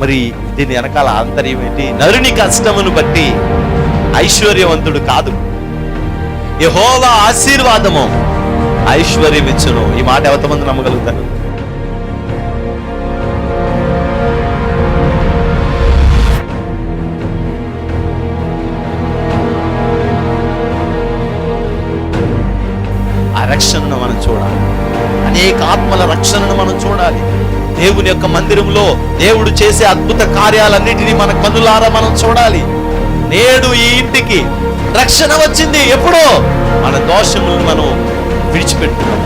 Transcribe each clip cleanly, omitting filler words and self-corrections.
మరి దీని వెనకాల ఆంతర్యం ఏంటి? నరుని కష్టమును బట్టి ఐశ్వర్యవంతుడు కాదు, యెహోవా ఆశీర్వాదము ఐశ్వర్యం ఇచ్చును. ఈ మాట ఎంతమంది నమ్మగలుగుతారు? ఆ రక్షణను మనం చూడాలి, అనేక ఆత్మల రక్షణను మనం చూడాలి. దేవుని యొక్క మందిరంలో దేవుడు చేసే అద్భుత కార్యాలన్నిటినీ మన కన్నులారా మనం చూడాలి. నేడు ఈ ఇంటికి రక్షణ వచ్చింది. ఎప్పుడో మన దోషములను మనం విడిచిపెట్టుకున్నాం.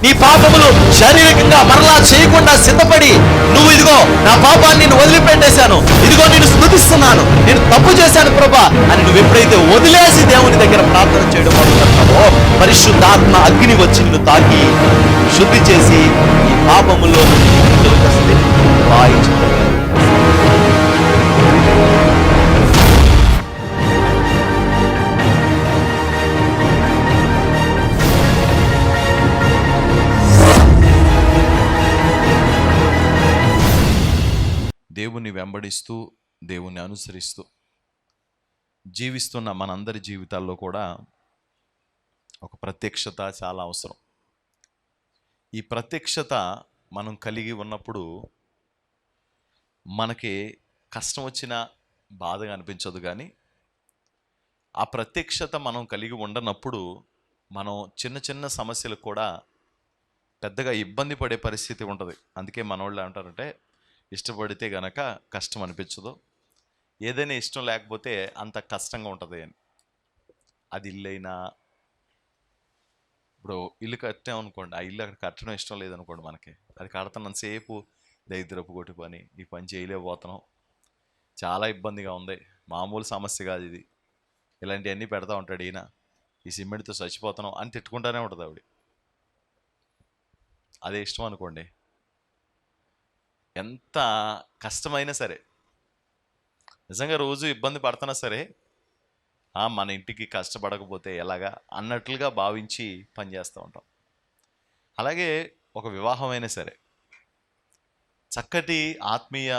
నీ పాపములు శారీరకంగా మరలా చేయకుండా సిద్ధపడి, నువ్వు ఇదిగో నా పాపాన్ని నేను వదిలిపెట్టేశాను, ఇదిగో నేను స్తుతిస్తున్నాను, నేను తప్పు చేశాను ప్రభా అని నువ్వు ఎప్పుడైతే వదిలేసి దేవుని దగ్గర ప్రార్థన చేయడం మొదలుపెడతావో, పరిశుద్ధాత్మ అగ్ని వచ్చి నిన్ను తాకి శుద్ధి చేసి ఈ పాపములో దేవుని వెంబడిస్తూ దేవుని అనుసరిస్తూ జీవిస్తున్న మనందరి జీవితాల్లో కూడా ఒక ప్రత్యక్షత చాలా అవసరం. ఈ ప్రత్యక్షత మనం కలిగి ఉన్నప్పుడు మనకి కష్టం వచ్చినా బాధగా అనిపించదు, కానీ ఆ ప్రత్యక్షత మనం కలిగి ఉండనప్పుడు మనం చిన్న చిన్న సమస్యలకు కూడా పెద్దగా ఇబ్బంది పడే పరిస్థితి ఉంటుంది. అందుకే మనోళ్ళు అంటారంటే, ఇష్టపడితే గనక కష్టం అనిపించదు, ఏదైనా ఇష్టం లేకపోతే అంత కష్టంగా ఉంటుంది అని. అది ఇల్లైనా, ఇప్పుడు ఇల్లు కట్టాం అనుకోండి, ఆ ఇల్లు అక్కడ కట్టడం ఇష్టం లేదనుకోండి, మనకి అది కడుతున్నంతసేపు దరిద్రపు కొట్టి పని, ఈ పని చేయలేకపోతున్నాం, చాలా ఇబ్బందిగా ఉంది, మామూలు సమస్య కాదు ఇది, ఇలాంటివన్నీ పెడతా ఉంటాడు ఈయన, ఈ సిమెంట్తో చచ్చిపోతున్నాం అని తిట్టుకుంటానే ఉంటుంది ఆవిడ. అదే ఇష్టం అనుకోండి, ఎంత కష్టమైనా సరే, నిజంగా రోజు ఇబ్బంది పడుతున్నా సరే, మన ఇంటికి కష్టపడకపోతే ఎలాగా అన్నట్లుగా భావించి పనిచేస్తూ ఉంటాం. అలాగే ఒక వివాహమైనా సరే, చక్కటి ఆత్మీయ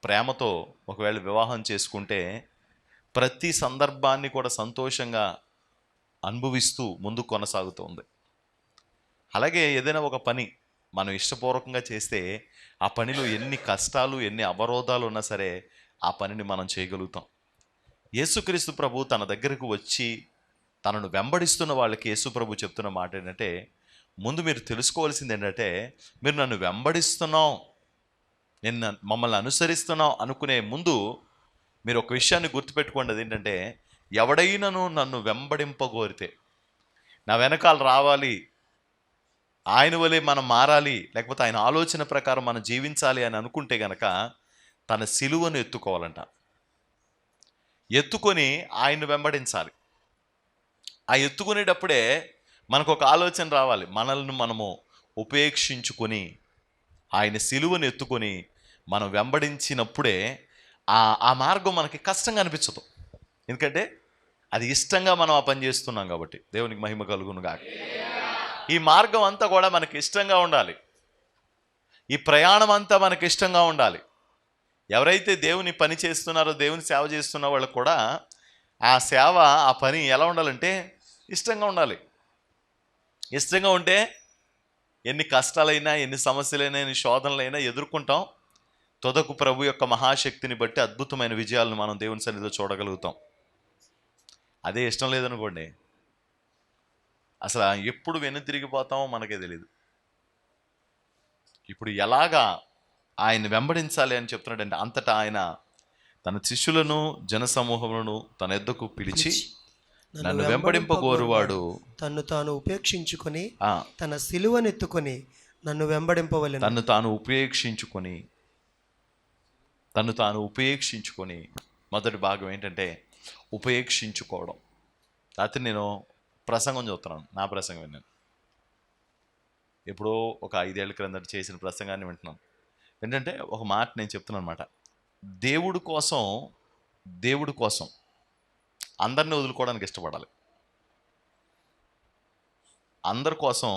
ప్రేమతో ఒకవేళ వివాహం చేసుకుంటే ప్రతి సందర్భాన్ని కూడా సంతోషంగా అనుభవిస్తూ ముందుకు కొనసాగుతుంది. అలాగే ఏదైనా ఒక పని మనం ఇష్టపూర్వకంగా చేస్తే ఆ పనిలో ఎన్ని కష్టాలు ఎన్ని అవరోధాలు ఉన్నా సరే ఆ పనిని మనం చేయగలుగుతాం. యేసుక్రీస్తు ప్రభు తన దగ్గరకు వచ్చి తనను వెంబడిస్తున్న వాళ్ళకి యేసు ప్రభు చెప్తున్న మాట ఏంటంటే, ముందు మీరు తెలుసుకోవాల్సింది ఏంటంటే, మీరు నన్ను వెంబడిస్తున్నాం, నేను మమ్మల్ని అనుసరిస్తున్నాం అనుకునే ముందు మీరు ఒక విషయాన్ని గుర్తుపెట్టుకోండి. అది ఏంటంటే, ఎవడైనాను నన్ను వెంబడింపగోరితే, నా వెనకాల రావాలి, ఆయన వలె మనం మారాలి, లేకపోతే ఆయన ఆలోచన ప్రకారం మనం జీవించాలి అని అనుకుంటే గనక తన సిలువను ఎత్తుకోవాలంట. ఎత్తుకొని ఆయన్ని వెంబడించాలి. ఆ ఎత్తుకునేటప్పుడే మనకు ఒక ఆలోచన రావాలి, మనల్ని మనము ఉపేక్షించుకొని ఆయన సిలువను ఎత్తుకొని మనం వెంబడించినప్పుడే ఆ మార్గం మనకి కష్టంగా అనిపించదు. ఎందుకంటే అది ఇష్టంగా మనం ఆ పని చేస్తున్నాం కాబట్టి. దేవునికి మహిమ కలుగును గాక. ఈ మార్గం అంతా కూడా మనకి ఇష్టంగా ఉండాలి, ఈ ప్రయాణం అంతా మనకి ఇష్టంగా ఉండాలి. ఎవరైతే దేవుని పని చేస్తున్నారో, దేవుని సేవ చేస్తున్న వాళ్ళకు కూడా ఆ సేవ, ఆ పని ఎలా ఉండాలంటే ఇష్టంగా ఉండాలి. ఇష్టంగా ఉంటే ఎన్ని కష్టాలైనా, ఎన్ని సమస్యలైనా, ఎన్ని శోధనలైనా ఎదుర్కొంటాం. తుదకు ప్రభు యొక్క మహాశక్తిని బట్టి అద్భుతమైన విజయాలను మనం దేవుని సన్నిధిలో చూడగలుగుతాం. అదే ఇష్టం లేదనుకోండి, అసలు ఎప్పుడు వెనుతిరిగిపోతామో మనకే తెలియదు. ఇప్పుడు ఎలాగా ఆయన వెంబడించాలి అని చెప్తున్నాడంటే, అంతటా ఆయన తన శిష్యులను జనసమూహములను తన యొద్దకు పిలిచి, నన్ను వెంబడింపగోరువాడు తన్ను తాను ఉపేక్షించుకొని తన సిలువనెత్తుకొని నన్ను వెంబడింపవలెను. తన్ను తాను ఉపేక్షించుకొని మొదటి భాగం ఏంటంటే ఉపేక్షించుకోవడం. రాత్రి నేను ప్రసంగం చూస్తున్నాను, నా ప్రసంగం విన్నాను. ఎప్పుడో ఒక 5 ఏళ్ల క్రిందట చేసిన ప్రసంగాన్ని వింటున్నాను. ఏంటంటే ఒక మాట నేను చెప్తున్నాను అనమాట. దేవుడి కోసం అందరినీ వదులుకోవడానికి ఇష్టపడాలి, అందరి కోసం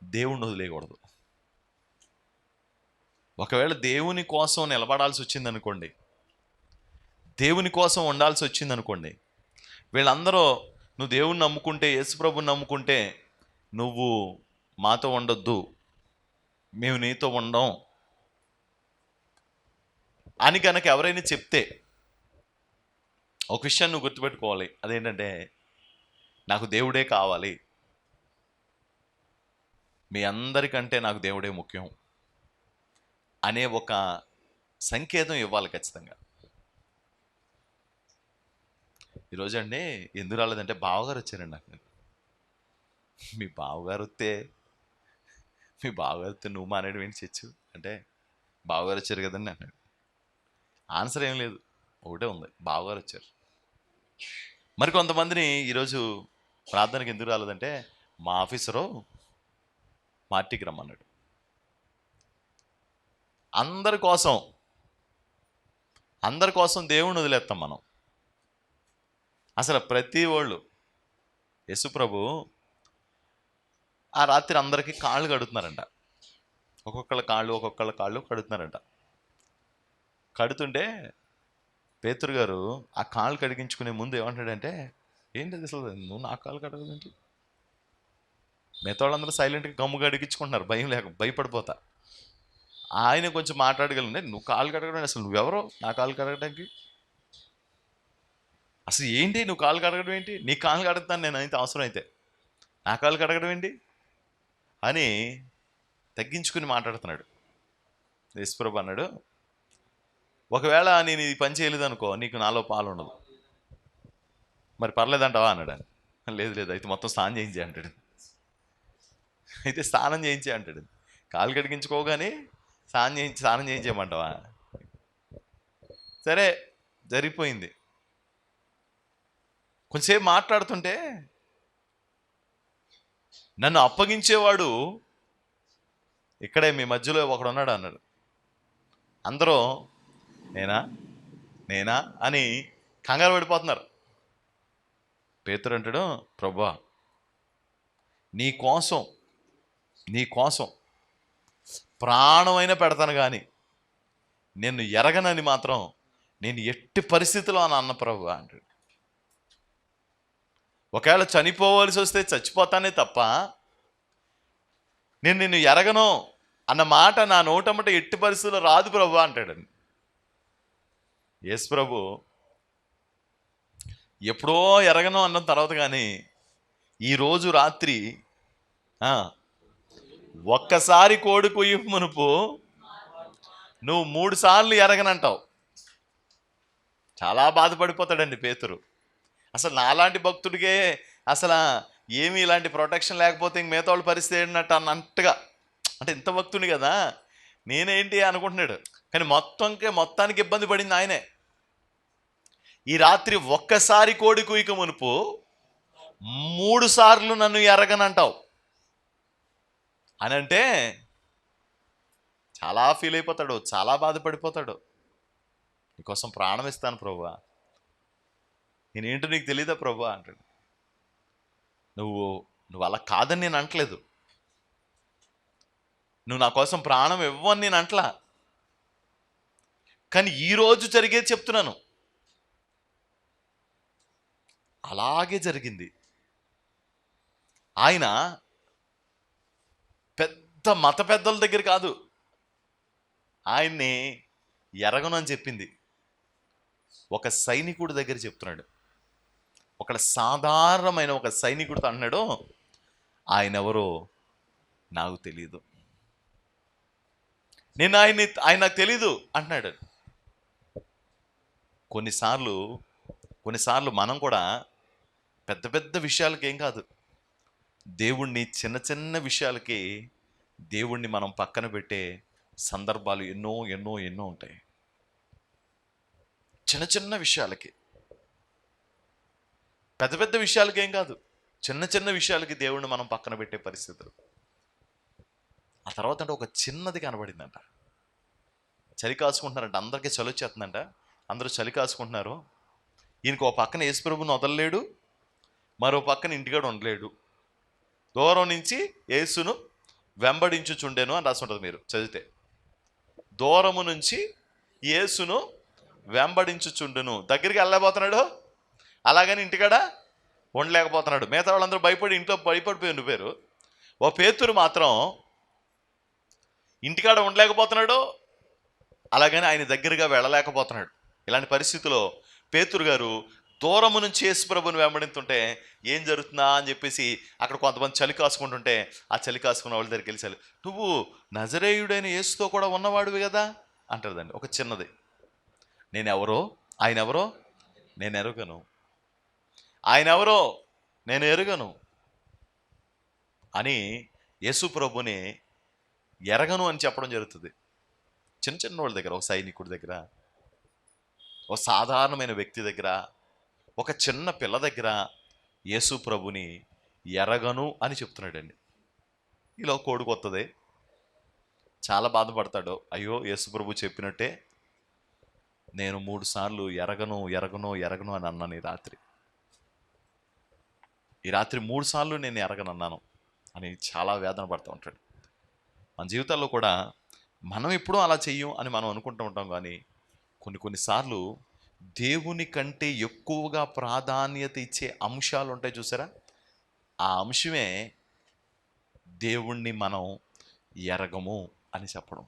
దేవుణ్ణి వదిలేయకూడదు. ఒకవేళ దేవుని కోసం నిలబడాల్సి వచ్చిందనుకోండి, దేవుని కోసం ఉండాల్సి వచ్చిందనుకోండి, వీళ్ళందరూ నువ్వు దేవుణ్ణి నమ్ముకుంటే, యేసుప్రభుని నమ్ముకుంటే నువ్వు మాతో ఉండొద్దు, మేము నీతో ఉండం అని కనుక ఎవరైనా చెప్తే ఒక విషయాన్ని నువ్వు గుర్తుపెట్టుకోవాలి. అదేంటంటే, నాకు దేవుడే కావాలి, మీ అందరికంటే నాకు దేవుడే ముఖ్యం అనే ఒక సంకేతం ఇవ్వాలి ఖచ్చితంగా. ఈరోజు అండి ఎందుకు రాలేదంటే, బావగారు వచ్చారండి నాకు. మీ బావగారు వస్తే నువ్వు మానేయడం ఏంటి చచ్చు అంటే, బావగారు వచ్చారు కదండి అన్నాడు. ఆన్సర్ ఏం లేదు, ఒకటే ఉంది, బావగారు వచ్చారు. మరి కొంతమందిని ఈరోజు ప్రార్థనకి ఎందుకు రాలేదంటే, మా ఆఫీసరు పార్టీకి రమ్మన్నాడు. అందరి కోసం దేవుణ్ణి వదిలేస్తాం మనం. అసలు ప్రతి వాళ్ళు యేసుప్రభు ఆ రాత్రి అందరికీ కాళ్ళు కడుతున్నారంట. ఒక్కొక్కళ్ళ కాళ్ళు కడుతున్నారంట. కడుతుంటే పేతురు గారు ఆ కాళ్ళు కడిగించుకునే ముందు ఏమంటాడంటే, ఏంటి అసలు నువ్వు నా కాళ్ళు కడగదేంటి? మిగతా వాళ్ళందరూ సైలెంట్గా గమ్ము కడిగించుకుంటున్నారు, భయపడిపోతా. ఆయన కొంచెం మాట్లాడగలండి, నువ్వు కాళ్ళు కడగడం, అసలు నువ్వెవరో నా కాళ్ళు కడగడానికి? అసలు ఏంటి నువ్వు కాళ్ళు కడగడం ఏంటి? నీ కాళ్ళు కడుగుతాను నేను అయితే, అవసరం అయితే నా కాళ్ళు కడగడం ఏంటి అని తగ్గించుకుని మాట్లాడుతున్నాడు. యేసుప్రభు అన్నాడు, ఒకవేళ నేను ఈ పని చేయలేదు అనుకో, నీకు నాలో పాలు ఉండదు. మరి పర్లేదంటావా అన్నాడు. లేదు అయితే మొత్తం స్నానం చేయించే అంటాడు. అయితే స్నానం చేయించే అంటాడు. కాళ్ళు కడిగించుకోగానే స్నానం చేయించేయమంటావా? సరే, జరిగిపోయింది. కొంచెంసేపు మాట్లాడుతుంటే, నన్ను అప్పగించేవాడు ఇక్కడే మీ మధ్యలో ఒకడు ఉన్నాడు అన్నాడు. అందరూ నేనా అని కంగారు పడిపోతున్నారు. పేతురు అంటాడు, ప్రభువా, నీ కోసం ప్రాణమైనా పెడతాను కానీ నిన్ను ఎరగనని మాత్రం నేను ఎట్టి పరిస్థితిలో అని అన్న ప్రభువా అంటాడు. ఒకవేళ చనిపోవాల్సి వస్తే చచ్చిపోతానే తప్ప నేను నిన్ను ఎరగను అన్న మాట నా నోటమ్మట ఎట్టి పరిస్థితుల్లో రాదు ప్రభు అంటాడండి. యేసు ప్రభు ఎప్పుడో ఎరగను అన్న తర్వాత కానీ ఈరోజు రాత్రి ఒక్కసారి కోడి కొయ్యి మునుపు నువ్వు 3 సార్లు ఎరగనంటావు. చాలా బాధపడిపోతాడండి పేతురు. అసలు నాలాంటి భక్తుడికే అసలు ఏమీ ఇలాంటి ప్రొటెక్షన్ లేకపోతే ఇంక మిగతా వాళ్ళ పరిస్థితి ఏంటంటే అన్నట్టుగా, అంటే ఇంత భక్తుని కదా నేనేంటి అనుకుంటున్నాడు. కానీ మొత్తానికి ఇబ్బంది పడింది ఆయనే. ఈ రాత్రి ఒక్కసారి కోడి కుయ్యక మునుపు 3 సార్లు నన్ను ఎరగనంటావు అని అంటే చాలా ఫీల్ అయిపోతాడు, చాలా బాధపడిపోతాడు. నీకోసం ప్రాణం ఇస్తాను ప్రభువా, నేనేంటో నీకు తెలీదా ప్రభువా అంటాడు. నువ్వు అలా కాదని నేను అంటలేదు, నువ్వు నా కోసం ప్రాణం ఇవ్వని నేను అంటలా, కానీ ఈరోజు జరిగేది చెప్తున్నాను. అలాగే జరిగింది. ఆయన మత పెద్దల దగ్గర కాదు ఆయన్ని ఎరగను అని చెప్పింది, ఒక సైనికుడి దగ్గర చెప్తున్నాడు. ఒక సాధారణమైన ఒక సైనికుడితో అంటున్నాడు, ఆయన ఎవరో నాకు తెలీదు, నేను ఆయన నాకు తెలీదు అంటున్నాడు. కొన్నిసార్లు మనం కూడా పెద్ద పెద్ద విషయాలకి ఏం కాదు, దేవుణ్ణి చిన్న చిన్న విషయాలకి దేవుణ్ణి మనం పక్కన పెట్టే సందర్భాలు ఎన్నో ఎన్నో ఎన్నో ఉంటాయి. చిన్న చిన్న విషయాలకి, పెద్ద పెద్ద విషయాలకి ఏం కాదు, చిన్న చిన్న విషయాలకి దేవుణ్ణి మనం పక్కన పెట్టే పరిస్థితులు. ఆ తర్వాత అంటే ఒక చిన్నది కనబడిందంట. చలి కాసుకుంటున్నారంట, అందరికీ చలి వచ్చేస్తుందంట, అందరూ చలి కాసుకుంటున్నారు. ఈయనకు ఒక పక్కన యేసుప్రభుని వదలలేడు, మరో పక్కన ఇంటికాడ ఉండలేడు. దూరం నుంచి యేసును వెంబడించుచుండెను అని రాసి ఉంటుంది, మీరు చదివితే. దూరము నుంచి యేసును వెంబడించుచుండును. దగ్గరికి వెళ్ళలేకపోతున్నాడు, అలాగని ఇంటికాడ ఉండలేకపోతున్నాడు. మిగతా వాళ్ళందరూ భయపడి ఇంట్లో భయపడిపోయి ఉండిపోయారు. ఓ పేతురు మాత్రం ఇంటికాడ ఉండలేకపోతున్నాడు, అలాగని ఆయన దగ్గరగా వెళ్ళలేకపోతున్నాడు. ఇలాంటి పరిస్థితిలో పేతురు గారు దూరము నుంచి యేసు ప్రభుని వెంబడిస్తుంటే ఏం జరుగుతుందా అని చెప్పేసి అక్కడ కొంతమంది చలి కాసుకుంటుంటే ఆ చలి కాసుకున్న వాళ్ళ దగ్గరికి వెళ్ళి, నువ్వు నజరేయుడైన యేసుతో కూడా ఉన్నవాడివి కదా అంటారుదండి. ఒక చిన్నది, ఆయన ఎవరో నేను ఎరుగను, ఆయన ఎవరో నేను ఎరుగను అని యేసు ప్రభుని ఎరగను అని చెప్పడం జరుగుతుంది. చిన్న చిన్న వాళ్ళ దగ్గర, ఒక సైనికుడి దగ్గర, ఒక సాధారణమైన వ్యక్తి దగ్గర, ఒక చిన్న పిల్ల దగ్గర యేసు ప్రభుని ఎరగను అని చెప్తున్నాడండి. ఇలా కోడుకు వస్తుంది, చాలా బాధపడతాడు. అయ్యో, యేసు ప్రభు చెప్పినట్టే నేను 3 సార్లు ఎరగను ఎరగను ఎరగను అని అన్నాను ఈ రాత్రి 3 సార్లు నేను ఎరగనన్నాను అని చాలా వేదన పడుతూ ఉంటాడు. మన జీవితాల్లో కూడా మనం ఎప్పుడూ అలా చెయ్యం అని మనం అనుకుంటూ ఉంటాం, కానీ కొన్నిసార్లు దేవుని కంటే ఎక్కువగా ప్రాధాన్యత ఇచ్చే అంశాలు ఉంటాయి చూసారా, ఆ అంశమే దేవుణ్ణి మనం ఎరగము అని చెప్పడం.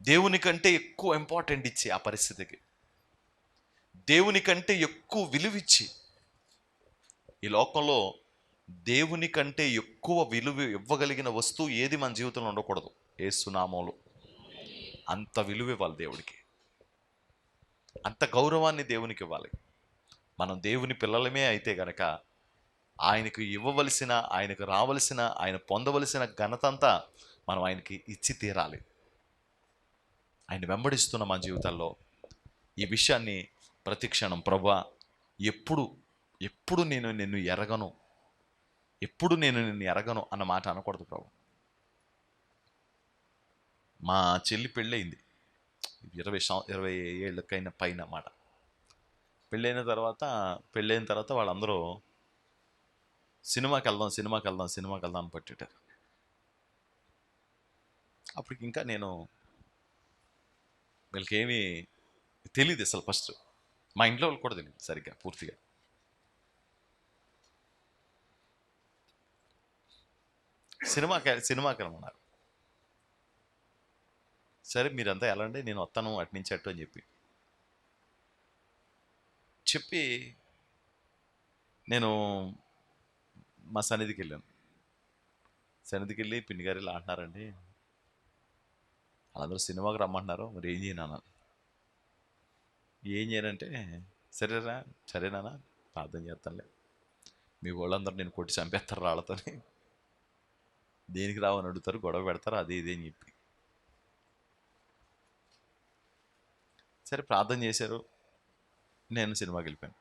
దేవుని కంటే ఎక్కువ ఇంపార్టెంట్ ఇచ్చి ఆ పరిస్థితికి, దేవుని కంటే ఎక్కువ విలువిచ్చి, ఈ లోకంలో దేవుని కంటే ఎక్కువ విలువ ఇవ్వగలిగిన వస్తువు ఏది మన జీవితంలో ఉండకూడదు. యేసు నామములో అంత విలువ ఇవ్వాలి దేవుడికి, అంత గౌరవాన్ని దేవునికి ఇవ్వాలి. మనం దేవుని పిల్లలమే అయితే గనక ఆయనకు ఇవ్వవలసిన, ఆయనకు రావలసిన, ఆయన పొందవలసిన ఘనతంతా మనం ఆయనకి ఇచ్చి తీరాలి. ఆయన వెంబడిస్తున్న మన జీవితాల్లో ఈ విషయాన్ని ప్రతి క్షణం, ప్రభువా ఎప్పుడు నేను నిన్ను ఎరగను, ఎప్పుడు నేను నిన్ను ఎరగను అన్న మాట అనకూడదు ప్రభు. మా చెల్లి పెళ్ళయింది 20 ఏళ్ళకైనా పైన మాట. పెళ్ళైన తర్వాత వాళ్ళందరూ సినిమాకి వెళ్దాం అని పట్టారు. అప్పటికి ఇంకా నేను వీళ్ళకి ఏమీ తెలియదు అసలు. ఫస్ట్ మా ఇంట్లో వాళ్ళు కూడా తెలియదు సరిగ్గా పూర్తిగా. సినిమాకి రమ్మన్నారు. సరే మీరంతా వెళ్ళండి, నేను వస్తాను అటు నుంచి అటు అని చెప్పి నేను మా సన్నిధికి వెళ్ళాను. సన్నిధికి వెళ్ళి, పిన్ని గారు ఇలా అంటున్నారండి, వాళ్ళందరూ సినిమాకి రమ్మంటున్నారు, మరి ఏం చేయను. ఏం చేయనంటే, సరేనా ప్రార్థన చేస్తానులే, మీ వాళ్ళందరూ నేను కొట్టి చంపేస్తారు రాళ్ళతోని, దేనికి రావని అడుగుతారు, గొడవ పెడతారు, అది ఇది అని చెప్పి. సరే ప్రార్థన చేశారు, నేను సినిమాకి వెళ్ళాను.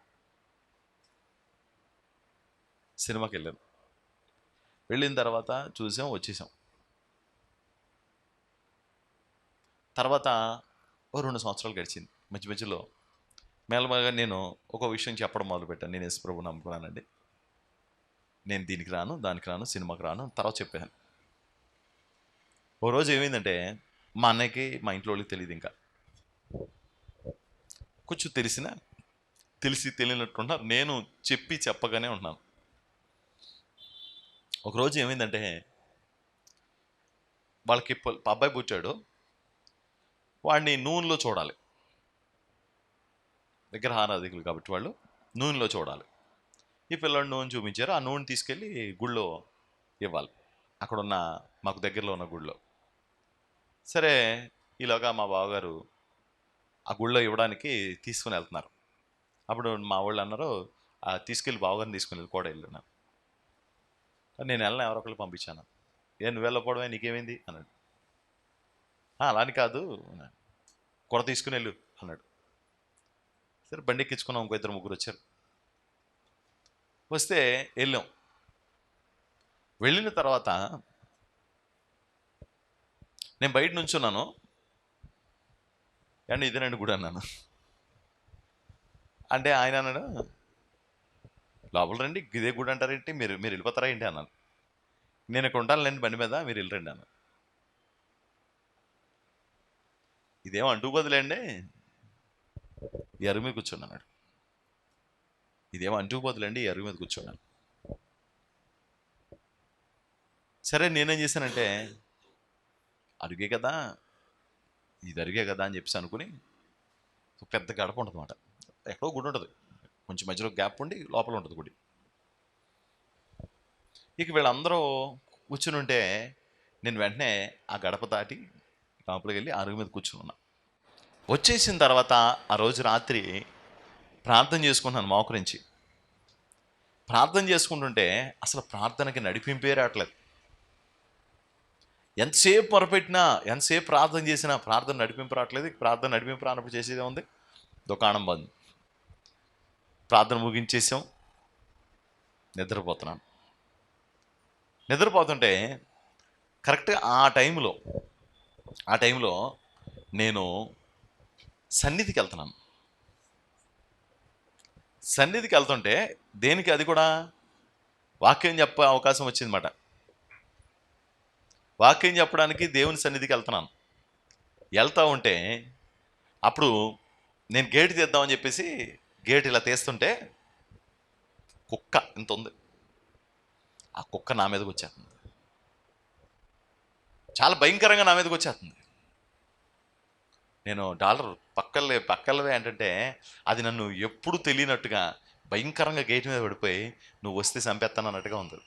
వెళ్ళిన తర్వాత చూసాం, వచ్చేసాం. తర్వాత 2 సంవత్సరాలు గడిచింది. మధ్యలో మెల్లగా నేను ఒక విషయం చెప్పడం మొదలుపెట్టాను. నేను యేసు ప్రభువుని నమ్ముకున్నానండి, నేను దీనికి రాను, దానికి రాను, సినిమాకి రాను తర్వాత చెప్పాను. ఓ రోజు ఏమైందంటే, మా అన్నయ్యకి మా ఇంట్లో వాళ్ళకి తెలియదు, ఇంకా కొంచెం తెలియనట్టున్నారు. నేను చెప్పగానే ఉన్నాను. ఒకరోజు ఏమైందంటే, వాళ్ళకి అబ్బాయి పుట్టాడు, వాడిని నూనెలో చూడాలి. విగ్రహారాధికులు కాబట్టి వాళ్ళు నూనెలో చూడాలి. ఈ పిల్లడు నూనె చూపించారు. ఆ నూనె తీసుకెళ్ళి గుళ్ళో ఇవ్వాలి, అక్కడున్న మాకు దగ్గరలో ఉన్న గుళ్ళో. సరే, ఈలోగా మా బావగారు ఆ గుళ్ళో ఇవ్వడానికి తీసుకుని వెళ్తున్నారు. అప్పుడు మా వాళ్ళు అన్నారు, తీసుకెళ్ళి బావగారిని తీసుకుని వెళ్ళి కూడా వెళ్ళినాను. నేను వెళ్ళిన ఎవరొకళ్ళు పంపించాను. నువ్వు వెళ్ళకపోవడమే, నీకేమైంది అన్నాడు. అలాని కాదు, కూర తీసుకుని వెళ్ళు అన్నాడు. సరే బండి ఎక్కించుకున్నాం, 2-3 వచ్చారు. వస్తే వెళ్ళాం. వెళ్ళిన తర్వాత నేను బయట నుంచున్నాను. అండి ఇదేనండి గుడి అన్నాను. అంటే ఆయన అన్నాడు, లోపల రండి, ఇదే గుడి అంటారేంటి, మీరు వెళ్ళిపోతారా ఏంటి అన్నాను. నేను ఇక్కడ ఉంటానులేండి బండి మీద, మీరు వెళ్ళరండి అన్న. ఇదేమో అంటూ బదులేండి, ఈ అరుగు మీద కూర్చోండి అన్నాడు. ఇదేమో అంటూ బదులేండి, ఈ అరుగు మీద కూర్చోన్నాను. సరే నేనేం చేశానంటే, అరుగే కదా, ఇది అరిగే కదా అని చెప్పేసి అనుకుని, పెద్ద గడప ఉంటుంది అన్నమాట, ఎక్కడో గుడి ఉంటుంది, కొంచెం మధ్యలో గ్యాప్ ఉండి లోపల ఉంటుంది గుడి. ఇక వీళ్ళందరూ కూర్చుని ఉంటే నేను వెంటనే ఆ గడప దాటి లోపలికి వెళ్ళి అరుగు మీద కూర్చుని ఉన్నా. వచ్చేసిన తర్వాత ఆ రోజు రాత్రి ప్రార్థన చేసుకుంటున్నాను మోకరించి. ప్రార్థన చేసుకుంటుంటే అసలు ప్రార్థనకి నడిపింపే రావట్లేదు. ఎంతసేపు మొరపెట్టినా, ఎంతసేపు ప్రార్థన చేసినా ప్రార్థన నడిపింపు రావట్లేదు. ప్రార్థన నడిపింపు రానప్పుడు చేసేదే ఉంది, దుకాణం బంద్. ప్రార్థన ముగించేసాం, నిద్రపోతున్నాను. నిద్రపోతుంటే కరెక్ట్గా ఆ టైంలో నేను సన్నిధికి వెళ్తున్నాను. సన్నిధికి వెళ్తుంటే దేనికి, అది కూడా వాక్యం చెప్పే అవకాశం వచ్చిందన్నమాట. వాక్యం చెప్పడానికి దేవుని సన్నిధికి వెళ్తున్నాను. వెళ్తూ ఉంటే అప్పుడు నేను గేటు తీద్దామని చెప్పేసి గేట్ ఇలా తీస్తుంటే కుక్క ఇంత ఉంది, ఆ కుక్క నా మీదకి వచ్చేస్తుంది. చాలా భయంకరంగా నా మీదకి వచ్చేస్తుంది. నేను డాలర్ పక్కలవే ఏంటంటే అది నన్ను ఎప్పుడు తెలియనట్టుగా భయంకరంగా గేట్ మీద పడిపోయి నువ్వు వస్తే చంపేస్తాను అన్నట్టుగా ఉంది.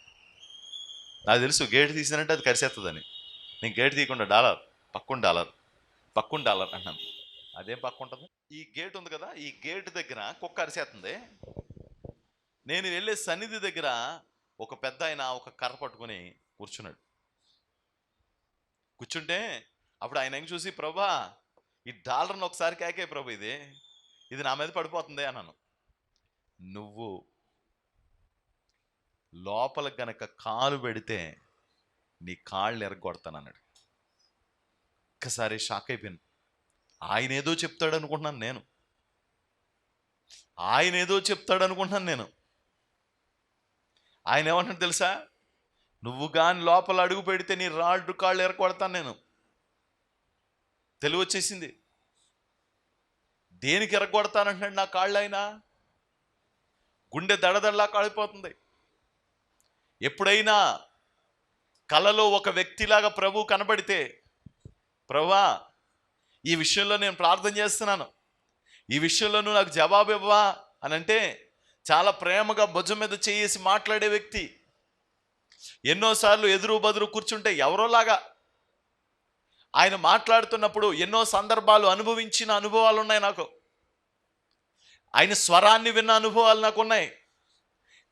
నాకు తెలుసు గేట్ తీసానంటే అది కరిసేస్తుందని. నేను గేట్ తీయకుండా పక్కుని డాలర్ అంటున్నాను. అదేం పక్క ఉంటుంది, ఈ గేట్ ఉంది కదా, ఈ గేట్ దగ్గర కుక్క అరిసేస్తుంది. నేను వెళ్ళే సన్నిధి దగ్గర ఒక పెద్ద ఆయన ఒక కర్ర పట్టుకొని కూర్చుంటే అప్పుడు ఆయన చూసి, ప్రభా ఈ డాలర్ని ఒకసారి కేకే ప్రభు, ఇది నా మీద పడిపోతుంది అన్నాను. నువ్వు లోపల గనక కాలు పెడితే నీ కాళ్ళు ఎరగొడతాను అన్నాడు. ఒక్కసారి షాక్ అయిపోయాను. ఆయన ఏదో చెప్తాడు అనుకుంటున్నాను నేను. ఆయన ఏమంటాడు తెలుసా, నువ్వు కానీ లోపల అడుగు పెడితే నీ రాళ్ళు కాళ్ళు ఎరగొడతాను నేను. తెలివి వచ్చేసింది. దేనికి ఎరగొడతానంటున్నాడు నా కాళ్ళు? అయినా గుండె దడదడలా కాలిపోతుంది. ఎప్పుడైనా కలలో ఒక వ్యక్తిలాగా ప్రభు కనబడితే, ప్రభువా ఈ విషయంలో నేను ప్రార్థన చేస్తున్నాను, ఈ విషయంలో నువ్వు నాకు జవాబు ఇవ్వవా అని అంటే చాలా ప్రేమగా భుజం మీద చేసి మాట్లాడే వ్యక్తి. ఎన్నోసార్లు ఎదురు బదురు కూర్చుంటే ఎవరోలాగా ఆయన మాట్లాడుతున్నప్పుడు ఎన్నో సందర్భాలు అనుభవించిన అనుభవాలు ఉన్నాయి నాకు. ఆయన స్వరాన్ని విన్న అనుభవాలు నాకు ఉన్నాయి.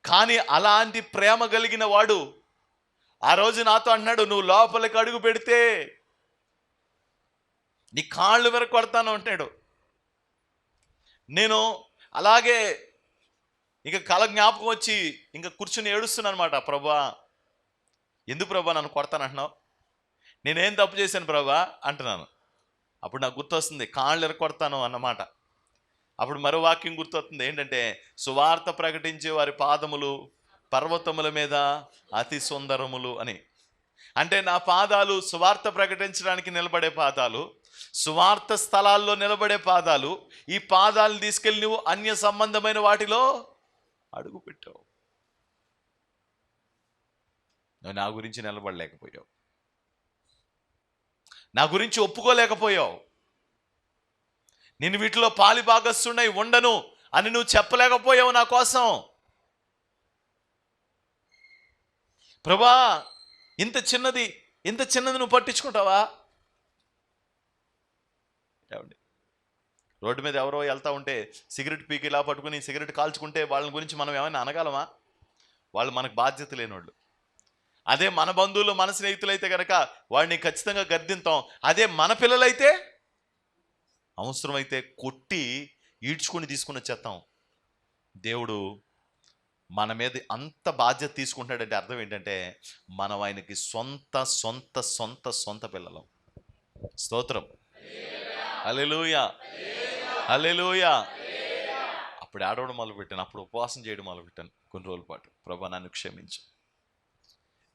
కానీ అలాంటి ప్రేమ కలిగిన వాడు ఆ రోజు నాతో అన్నాడు, నువ్వు లోపలికి అడుగు పెడితే నీ కాళ్ళు వెరకొడతాను అంటాడు. నేను అలాగే ఇంకా కళ జ్ఞాపకం వచ్చి ఇంకా కూర్చుని ఏడుస్తున్నాను అనమాట. ప్రభా ఎందుకు ప్రభా నన్ను కొడతానంటున్నావు, నేనేం తప్పు చేశాను ప్రభా అంటున్నాను. అప్పుడు నాకు గుర్తొస్తుంది కాళ్ళు ఎరకొడతాను అన్నమాట. అప్పుడు మరో వాక్యం గుర్తొస్తుంది, ఏంటంటే సువార్త ప్రకటించే వారి పాదములు పర్వతముల మీద అతి సుందరములు అని. అంటే నా పాదాలు సువార్త ప్రకటించడానికి నిలబడే పాదాలు, సువార్త స్థలాల్లో నిలబడే పాదాలు. ఈ పాదాలను తీసుకెళ్ళి నువ్వు అన్య సంబంధమైన వాటిలో అడుగు పెట్టావు. నువ్వు నా గురించి నిలబడలేకపోయావు, నా గురించి ఒప్పుకోలేకపోయావు, నేను వీటిలో పాలి భాగస్తున్నై ఉండను అని నువ్వు చెప్పలేకపోయావు నా కోసం. ప్రభా ఇంత చిన్నది నువ్వు పట్టించుకుంటావా? రోడ్డు మీద ఎవరో వెళ్తా ఉంటే సిగరెట్ పీకి ఇలా పట్టుకుని సిగరెట్ కాల్చుకుంటే వాళ్ళ గురించి మనం ఏమైనా అనగలమా? వాళ్ళు మనకు బాధ్యత లేనివాళ్ళు. అదే మన బంధువులు మన స్నేహితులైతే కనుక వాడిని ఖచ్చితంగా గద్దింతాం. అదే మన పిల్లలైతే అవసరమైతే కొట్టి ఈడ్చుకొని తీసుకుని వచ్చేస్తాం. దేవుడు మన మీద అంత బాధ్యత తీసుకుంటాడంటే అర్థం ఏంటంటే మనం ఆయనకి సొంత పిల్లలం. స్తోత్రం, హల్లెలూయా, హల్లెలూయా. అప్పుడు ఆడవడం మొదలుపెట్టాను, అప్పుడు ఉపవాసం చేయడం మొదలుపెట్టాను కొన్ని రోజుల పాటు. ప్రభా నన్ను క్షమించు,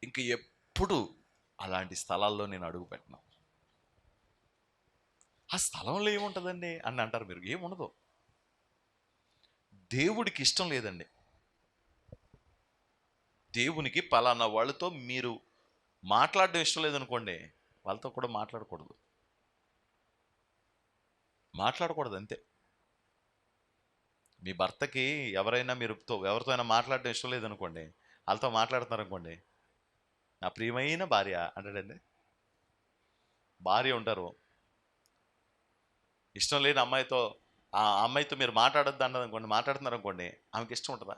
ఇంక ఎప్పుడు అలాంటి స్థలాల్లో నేను అడుగు పెట్టను. ఆ స్థలంలో ఏముంటుందండి అని అంటారు మీరు. ఏముండదు. దేవుడికి ఇష్టం లేదండి. దేవునికి పలానా వాళ్ళతో మీరు మాట్లాడడం ఇష్టం లేదనుకోండి, వాళ్ళతో కూడా మాట్లాడకూడదు అంతే. మీ భర్తకి ఎవరైనా ఎవరితో అయినా మాట్లాడడం ఇష్టం లేదనుకోండి, వాళ్ళతో మాట్లాడుతున్నారు అనుకోండి, నా ప్రియమైన భార్య అంటాడండి. భార్య ఉంటారు, ఇష్టం లేని అమ్మాయితో ఆ అమ్మాయితో మీరు మాట్లాడొద్దు అన్నది అనుకోండి, మాట్లాడుతున్నారు అనుకోండి, ఆమెకి ఇష్టం ఉంటుందా?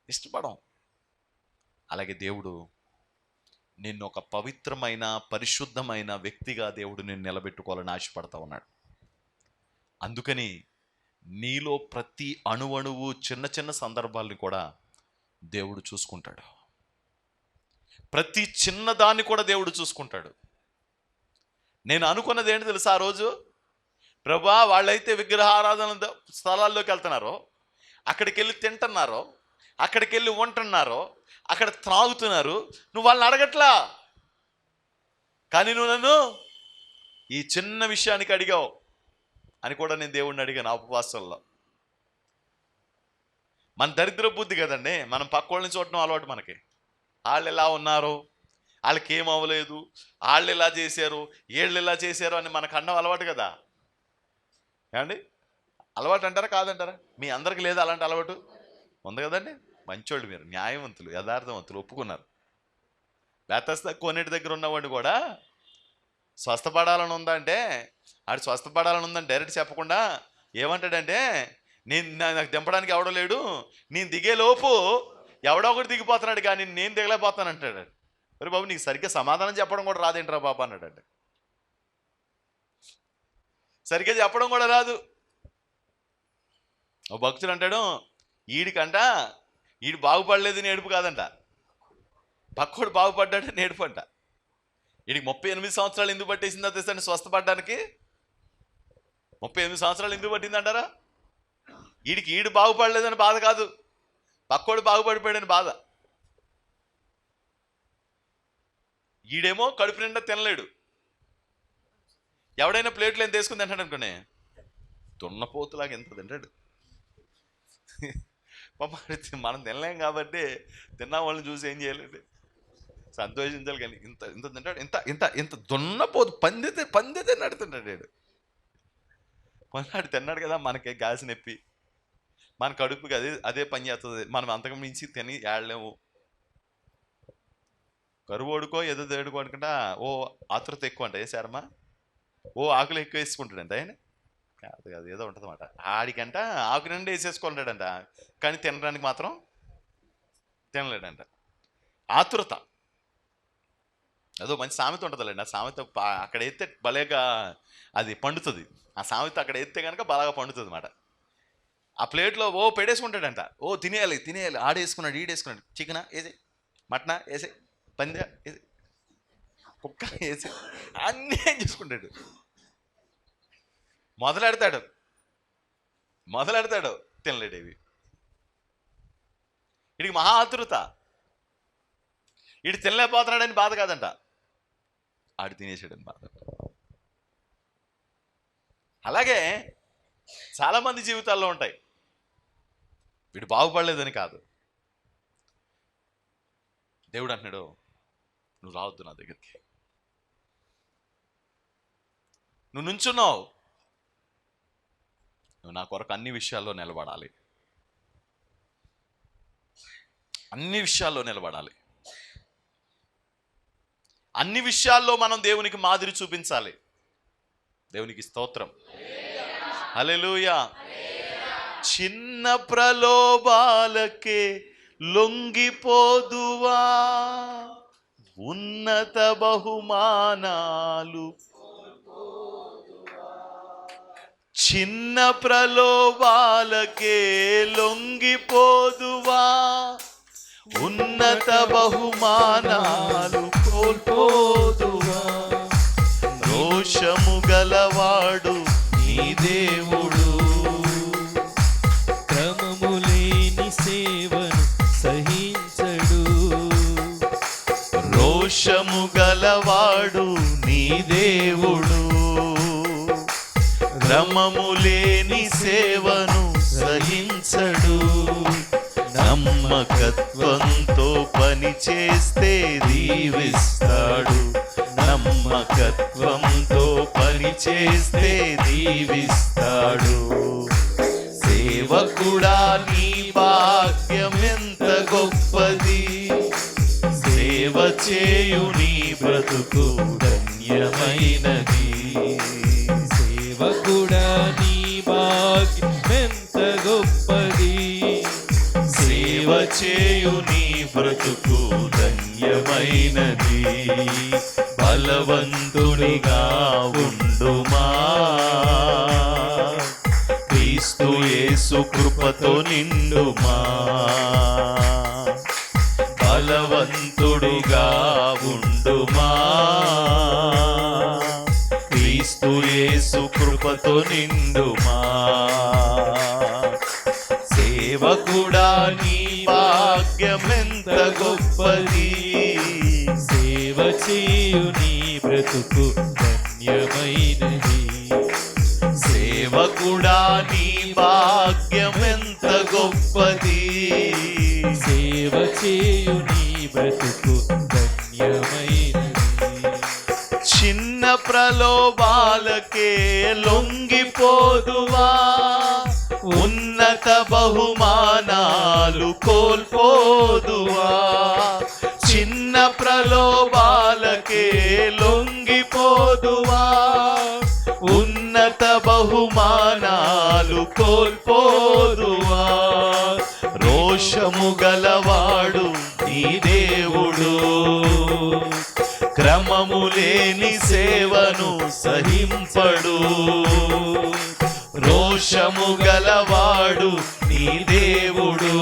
ఇష్టపడం. అలాగే దేవుడు నిన్ను ఒక పవిత్రమైన పరిశుద్ధమైన వ్యక్తిగా దేవుడు నిన్ను నిలబెట్టుకోవాలని ఆశపడతా ఉన్నాడు. అందుకని నీలో ప్రతి అణువణువు చిన్న చిన్న సందర్భాల్ని కూడా దేవుడు చూసుకుంటాడు. ప్రతి చిన్నదాన్ని కూడా దేవుడు చూసుకుంటాడు. నేను అనుకున్నది ఏంటి తెలుసా? ఆ రోజు ప్రభా, వాళ్ళైతే విగ్రహారాధన స్థలాల్లోకి వెళ్తున్నారో, అక్కడికి వెళ్ళి తింటున్నారో, అక్కడికి వెళ్ళి ఉంటున్నారో, అక్కడ త్రాగుతున్నారు, నువ్వు వాళ్ళని అడగట్లా. కానీ నువ్వు నన్ను ఈ చిన్న విషయానికి అడిగావు అని కూడా నేను దేవుడిని అడిగాను ఆ ఉపవాసంలో. మన దరిద్ర బుద్ధి కదండి, మనం పక్క వాళ్ళని చూడటం అలవాటు మనకి. వాళ్ళు ఎలా ఉన్నారు, వాళ్ళకి ఏం అవ్వలేదు, వాళ్ళు ఇలా చేశారు, వీళ్ళు ఇలా చేశారు అని మనకు అన్నం అలవాటు కదా. ఏమండి, అలవాటు అంటారా కాదంటారా? మీ అందరికి లేదా అలాంటి అలవాటు? ఉంది కదండి. మంచోళ్ళు మీరు, న్యాయవంతులు, యథార్థవంతులు, ఒప్పుకున్నారు. లేత కొన్నిటి దగ్గర ఉన్నవాడిని కూడా స్వస్థపడాలని ఉందంటే, ఆడు స్వస్థపడాలని ఉందని డైరెక్ట్ చెప్పకుండా ఏమంటాడంటే, నాకు దింపడానికి ఎవడో లేడు, నేను దిగేలోపు ఎవడో ఒకటి దిగిపోతున్నాడు కానీ నేను దిగలేకపోతాను అంటాడు. మరి బాబు, నీకు సరిగ్గా సమాధానం చెప్పడం కూడా రాదేంట్రా బాబా అన్నాడంటే. సరిగ్గా చెప్పడం కూడా రాదు. ఓ భక్తుడు అంటాడు, ఈడు బాగుపడలేదు అని ఏడుపు కాదంట, పక్కోడు బాగుపడ్డాడు అని ఏడుపు అంట. వీడికి 38 సంవత్సరాలు ఎందుకు పట్టేసిందో తెలుసండి స్వస్థపడ్డానికి? 38 సంవత్సరాలు ఎందుకు పట్టిందంటారా? ఈడు బాగుపడలేదని బాధ కాదు, పక్కోడు బాగుపడిపోయాడని బాధ. ఈడేమో కడుపు నిండా తినలేడు. ఎవడైనా ప్లేట్లు ఏం తీసుకుని తింటాడు అనుకోనే, దున్నపోతులాగా ఎంత తింటాడు. మనం తినలేం కాబట్టి తిన్న వాళ్ళని చూసి ఏం చేయలేదు, సంతోషించాలి. కానీ ఇంత ఇంత తింటాడు, ఇంత ఇంత ఇంత దున్నపోతు పంది తిన్నాడు తింటాడు. కొన్నాడు తిన్నాడు కదా, మనకి గ్యాస్ నొప్పి, మన కడుపుకి అదే పని చేస్తుంది. మనం అంతకు మించి తిని ఏడలేము. కరువు ఓడుకో ఏదో దేడుకో అనుకుంటా, ఓ ఆతృత ఎక్కువ అంట వేసారమ్మా, ఓ ఆకులు ఎక్కువ వేసుకుంటాడంట ఆయన. కాదు ఏదో ఉంటుంది అన్నమాట. ఆడికంట ఆకు నిండా వేసేసుకుంటాడంట, కానీ తినడానికి మాత్రం తినలేడంట. ఆతృత అదో మంచి సామెత ఉంటుందండి. ఆ సామెత అక్కడ ఎత్తే భలేగా అది పండుతుంది. ఆ సామెత అక్కడ ఎత్తే కనుక బాగా పండుతుంది అన్నమాట. ఆ ప్లేట్లో ఓ పెడేసుకుంటాడంట, ఓ తినేయాలి ఆడేసుకున్నాడు, ఈడేసుకున్నాడు, చికెనా వేసి, మటనా వేసి, పందె వేసి, కుక్క వేసి, అన్నీ ఏం చేసుకుంటాడు. మొదలెడతాడు తినలేడేవి. వీడికి మహా ఆతృత. వీడు తినలేకపోతున్నాడని బాధ కాదంట, ఆడు తినేసాడని బాధ. అలాగే చాలామంది జీవితాల్లో ఉంటాయి. వీడు బాగుపడలేదని కాదు. దేవుడు అంటున్నాడు, నువ్వు రావద్దు నా దగ్గరికి, నువ్వు నుంచున్నావు, నువ్వు నా కొరకు అన్ని విషయాల్లో నిలబడాలి, అన్ని విషయాల్లో నిలబడాలి. అన్ని విషయాల్లో మనం దేవునికి మాదిరి చూపించాలి. దేవునికి స్తోత్రం, హల్లెలూయా. చిన్న ప్రలోభాలకే లొంగిపోదువా, ఉన్నత బహుమానాలు. చిన్న ప్రలోభాలకే లొంగిపోదువా, ఉన్నత బహుమానాలు కోల్పోదువా. రోషము గలవాడు నీ దేవుడు, క్రమము లేని సేవను సహించడు. దేవుడు. క్రమము లేని సేవను సహించడు, నమ్మకత్వంతో పని చేస్తే దీవిస్తాడు. నమ్మకత్వంతో పని చేస్తే దీవిస్తాడు. సేవకుడా నీ భాగ్యం ఎంత గొప్పది, సేవ చేయు నీ బ్రతుకు ధన్యమైనది. సేవకుడా నీ భాగ్యం ఎంత గొప్పది, సేవ చేయు నీ బ్రతుకు ధన్యమైనది. బలవంతుడిగా ఉండుమా, క్రీస్తు యేసు కృపతో నిండుమా. బలవంతుడిగా ఉండుమా, క్రీస్తు యేసు కృపతో నిండుమా. సేవకుడా నీ భాగ్యం ఎంత గొప్పది, సేవ చేయు నీ బ్రతుకు ధన్యమైనది. సేవకుడా నీ భాగ్యం ఎంత గొప్పది, సేవ చేయు నీ బ్రతుకు ధన్యమైనది. చిన్న ప్రలోభాలకే లొంగిపోదువా, ఉన్నత బహుమానాలు కోల్పోదువా. చిన్న ప్రలోభాలకే లొంగిపోదువా, ఉన్నత బహుమానాలు కోల్పోదువా. రోషము గలవాడు నీ దేవుడు, క్రమము లేని సేవను సహింపడు. రోషము గలవాడు నీ దేవుడు,